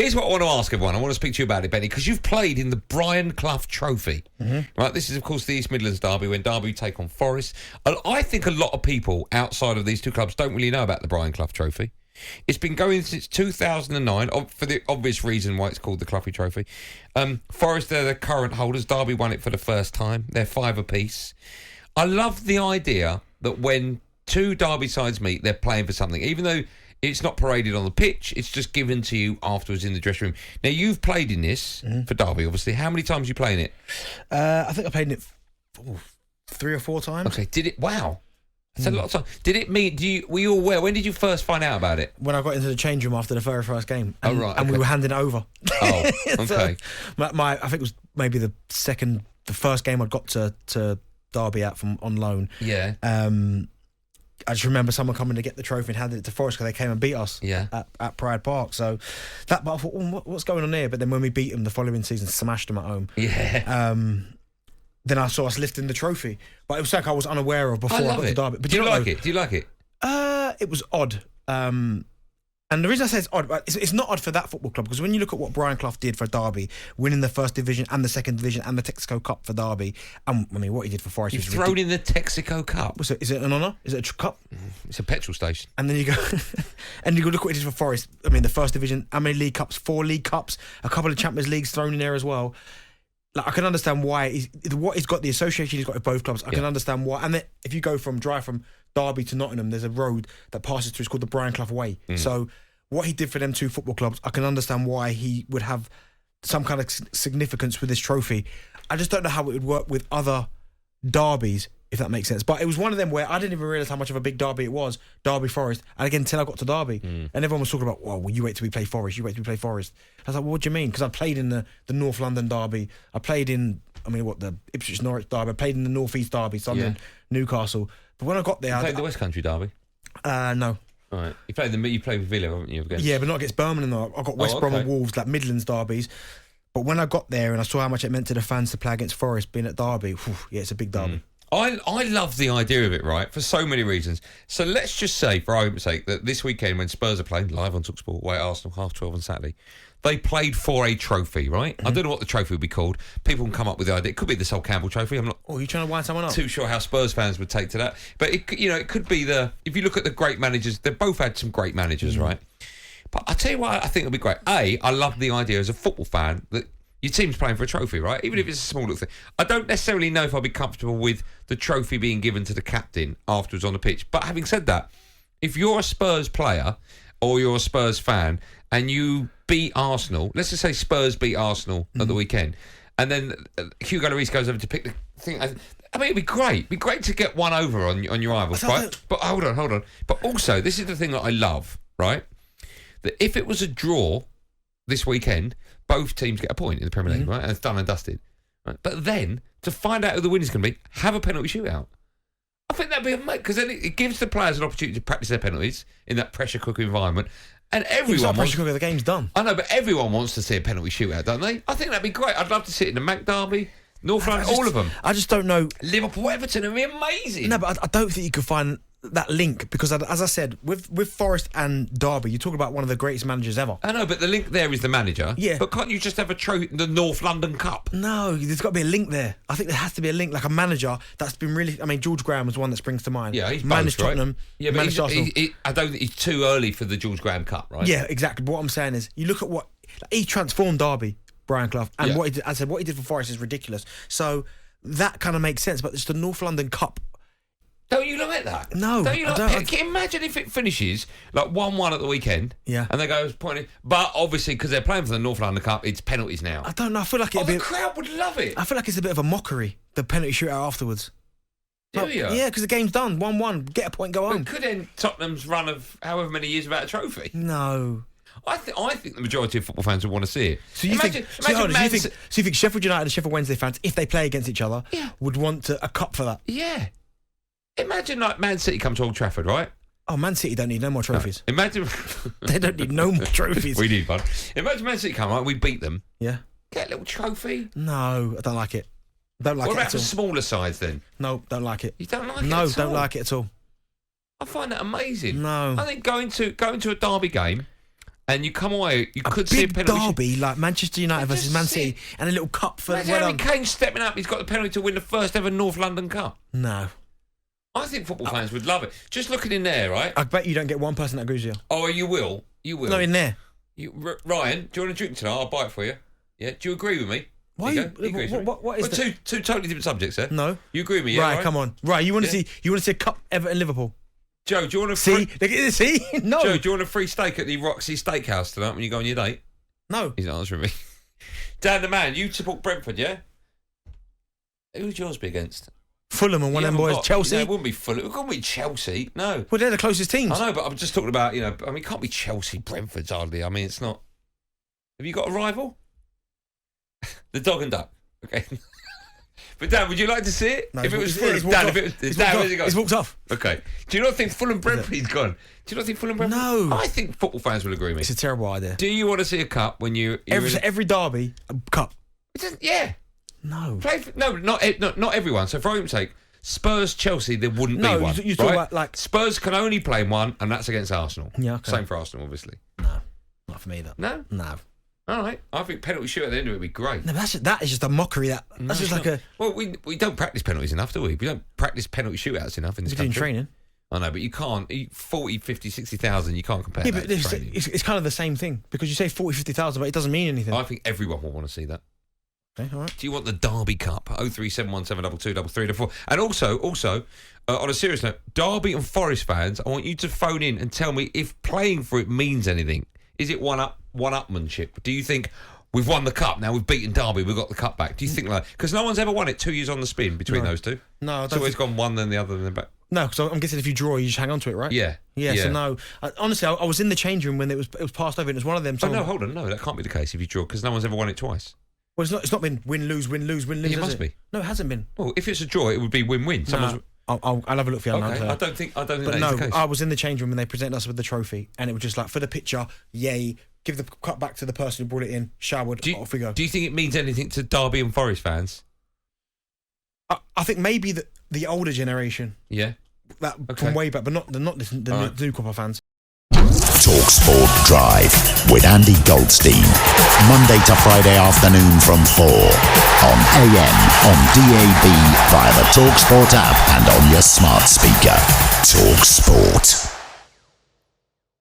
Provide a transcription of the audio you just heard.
Here's what I want to ask everyone. I want to speak to you about it, Benny, because you've played in the Brian Clough Trophy. Right, this is, of course, the East Midlands derby when Derby take on Forest. And I think a lot of people outside of these two clubs don't really know about the Brian Clough Trophy. It's been going since 2009, for the obvious reason why it's called the Cloughy Trophy. Forest, they're the current holders. Derby won it for the first time. They're 5 apiece. I love the idea that when two Derby sides meet, they're playing for something. Even though it's not paraded on the pitch, it's just given to you afterwards in the dressing room. Now, you've played in this for Derby, obviously. How many times are you playing it? I think I played in it 3 or 4 times. Okay, did it? Wow. That's a lot of time. Did it mean, were you aware? When did you first find out about it? When I got into the change room after the very first game. And, right. And we were handing it over. Oh, okay. So I think it was maybe the first game I got to Derby out from on loan. Yeah. I just remember someone coming to get the trophy and handed it to Forest because they came and beat us at Pride Park. So but I thought, what's going on here? But then when we beat them the following season, smashed them at home. Yeah. Then I saw us lifting the trophy, but it was something I was unaware of before I got to Derby. But do you like it? Do you like it? It was odd. And the reason I say it's odd, it's not odd for that football club, because when you look at what Brian Clough did for Derby, winning the first division and the second division and the Texaco Cup for Derby, and I mean what he did for Forest. You've thrown in the Texaco Cup. Is it an honour? Is it a cup? It's a petrol station. And then you go, and you go look what he did for Forest. I mean, the first division, how many League Cups? 4 League Cups, a couple of Champions Leagues thrown in there as well. Like, I can understand why what he's got, the association he's got with both clubs. I can understand why. And then if you go from Derby to Nottingham, there's a road that passes through. It's called the Brian Clough Way. So what he did for them 2 football clubs, I can understand why he would have some kind of significance with this trophy. I just don't know how it would work with other derbies, if that makes sense. But it was one of them where I didn't even realise how much of a big derby it was, Derby Forest. And again, until I got to Derby, and everyone was talking about, well, you wait till we play Forest, you wait till we play Forest. I was like, well, what do you mean? Because I played in the North London derby. I played in, the Ipswich Norwich derby. I played in the North East derby, Sunderland, Newcastle. But when I got there... You played the West Country derby? No. All right. You played with Villa, haven't you? Against... Yeah, but not against Birmingham, though. I got West Brom and Wolves, like Midlands derbies. But when I got there and I saw how much it meant to the fans to play against Forest being at Derby, it's a big derby. I love the idea of it, right, for so many reasons. So let's just say, for argument's sake, that this weekend when Spurs are playing live on talkSPORT, away at Arsenal, 12:30 on Saturday, they played for a trophy, right? I don't know what the trophy would be called. People can come up with the idea. It could be the Sol Campbell Trophy. I'm not. Oh, are you trying to wind someone up? Too sure how Spurs fans would take to that. But it could be if you look at the great managers, they've both had some great managers, right? But I tell you what, I think it'll be great. I love the idea as a football fan that your team's playing for a trophy, right? Even if it's a small little thing. I don't necessarily know if I'll be comfortable with the trophy being given to the captain afterwards on the pitch. But having said that, if you're a Spurs player or you're a Spurs fan and you beat Arsenal, let's just say Spurs beat Arsenal at the weekend, and then Hugo Lloris goes over to pick the thing. I mean, it'd be great. It'd be great to get one over on your rivals, right? But hold on. But also, this is the thing that I love, right? That if it was a draw this weekend, both teams get a point in the Premier League, right? And it's done and dusted. Right? But then, to find out who the winner's going to be, have a penalty shootout. I think that'd be amazing, because then it gives the players an opportunity to practice their penalties in that pressure cooker environment. And everyone the game's done. I know, but everyone wants to see a penalty shootout, don't they? I think that'd be great. I'd love to see it in the Mac Derby, North London, all of them. I just don't know. Liverpool, Everton, it'd be amazing. No, but I don't think you could find that link, because as I said, with Forest and Derby, you talk about one of the greatest managers ever. I know, but the link there is the manager. Yeah. But can't you just have a trophy, the North London Cup? No, there's got to be a link there. I think there has to be a link, like a manager that's been really... I mean, George Graham was one that springs to mind. Yeah, he's managed both, right? Tottenham. Yeah, but Arsenal. I don't think he's too early for the George Graham Cup, right? Yeah, exactly. But what I'm saying is, you look at he transformed Derby, Brian Clough, and what he did. I said what he did for Forest is ridiculous. So that kind of makes sense. But it's the North London Cup. Don't you like that? No, don't you like? Can you imagine if it finishes like 1-1 at the weekend? Yeah. And they go pointing, but obviously because they're playing for the North London Cup, it's penalties now. I don't know. I feel like the crowd would love it. I feel like it's a bit of a mockery, the penalty shootout afterwards. Do you? Yeah, because the game's done. 1-1. Get a point, go home. But could end Tottenham's run of however many years without a trophy? No. I think the majority of football fans would want to see it. So you think Sheffield United and Sheffield Wednesday fans, if they play against each other, would want a cup for that? Yeah. Imagine like Man City come to Old Trafford, right? Oh, Man City don't need no more trophies. No. Imagine they don't need no more trophies. We need one. Imagine Man City come, right? We beat them. Yeah. Get a little trophy. No, I don't like it. Don't like it at all. What about the smaller sides then? No, don't like it. You don't like it? No, at all? don't like it at all. I find that amazing. No. I think going to a derby game and you come away, you could see a big penalty. derby like Manchester United versus Man City, and a little cup for Harry Kane stepping up. He's got the penalty to win the first ever North London Cup. No. I think football fans would love it. Just looking in there, right? I bet you don't get one person that agrees with you. Oh, you will. You will. Not in there. Ryan, do you want a drink tonight? I'll buy it for you. Yeah. Do you agree with me? Why? What is that? Two totally different subjects there. No. You agree with me? Yeah. Right, come on. Right, you want to see a cup Everton Liverpool? Joe, do you want a see? No. Joe, do you want a free steak at the Roxy Steakhouse tonight when you go on your date? No. He's answering me. Dan the man, you support Brentford, yeah? Who would yours be against? Fulham and one of them boys. Chelsea? No, it wouldn't be Fulham. It couldn't be Chelsea. No. Well, they're the closest teams. I know, but I'm just talking about, it can't be Chelsea, Brentford's hardly. I mean, it's not. Have you got a rival? The Dog and Duck. Okay. But Dan, would you like to see it? No, if it was Fulham, Dan, if it was Dan, where's he gone? He's walked off. Okay. Do you not think Fulham Brentford's gone? Do you not think Fulham Brentford? No. I think football fans will agree with me. It's a terrible idea. Do you want to see a cup when you every derby a cup? Yeah. No. Not everyone. So for argument's sake, Spurs Chelsea there wouldn't be one. You talk about like Spurs can only play in one, and that's against Arsenal. Yeah. Okay. Same for Arsenal, obviously. No, not for me. That. No. All right. I think penalty shoot at the end of it would be great. No, that is just a mockery. That's just like a. Well, we don't practice penalties enough, do we? We don't practice penalty shootouts enough in this country. We're doing training. I know, but you can't. 40, 50, 60,000, you can't compare that but to training. It's kind of the same thing because you say 40, 50,000, but it doesn't mean anything. I think everyone will want to see that. Okay, all right. Do you want the Derby Cup? 03717223344. And also, on a serious note, Derby and Forest fans, I want you to phone in and tell me if playing for it means anything. Is it one-upmanship? Do you think we've won the cup, now we've beaten Derby, we've got the cup back? Do you think like... Because no one's ever won it 2 years on the spin between those two. No, it's always gone one, then the other, then back. No, because I'm guessing if you draw, you just hang on to it, right? Yeah. So no. Honestly, I was in the change room when it was passed over, and it was one of them. Oh no, hold on, no, that can't be the case if you draw, because no one's ever won it twice. Well, it's not been win lose. It must be. No, it hasn't been. Well, if it's a draw, it would be win-win. No, I'll have a look for you. Okay, I don't think but that is no, the case. I was in the change room when they presented us with the trophy, and it was just like for the picture, yay. Give the cut back to the person who brought it in. Showered. Off we go. Do you think it means anything to Derby and Forest fans? I think maybe the older generation. Yeah. From way back, but not the new crop of fans. talkSPORT Drive with Andy Goldstein. Monday to Friday afternoon from 4 on AM, on DAB, via the talkSPORT app and on your smart speaker. talkSPORT.